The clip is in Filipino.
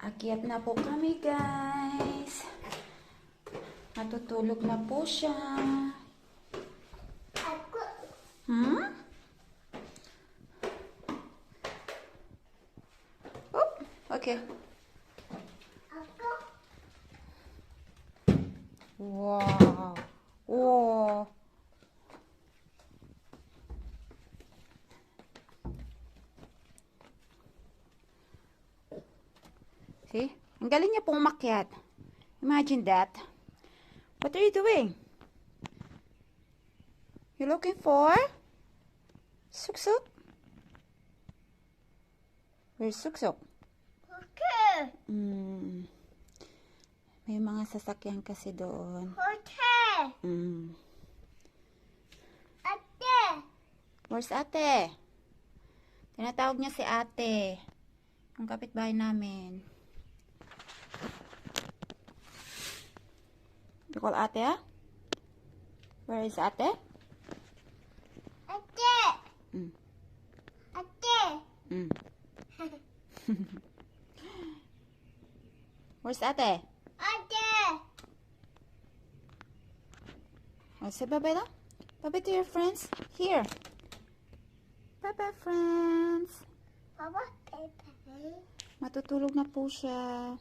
Akyat na po kami, guys. Natutulog na po siya. Hmm? Oh, okay. Wow. Wow. See? Ang galing niya pong umakyat. Imagine that. What are you doing? You looking for? Suksuk? Where's Suksuk? Okay. May mga sasakyan kasi doon. Okay. Ate. Where's ate? Tinatawag niya si ate. Yung kapitbahay namin. You call ate, ah? Where is ate? Ate. Mm. Ate. Where's ate? Ate. Oh, say bye-bye lang. Bye-bye to your friends. Here. Bye-bye, friends. Papa, paper. Matutulog na po siya.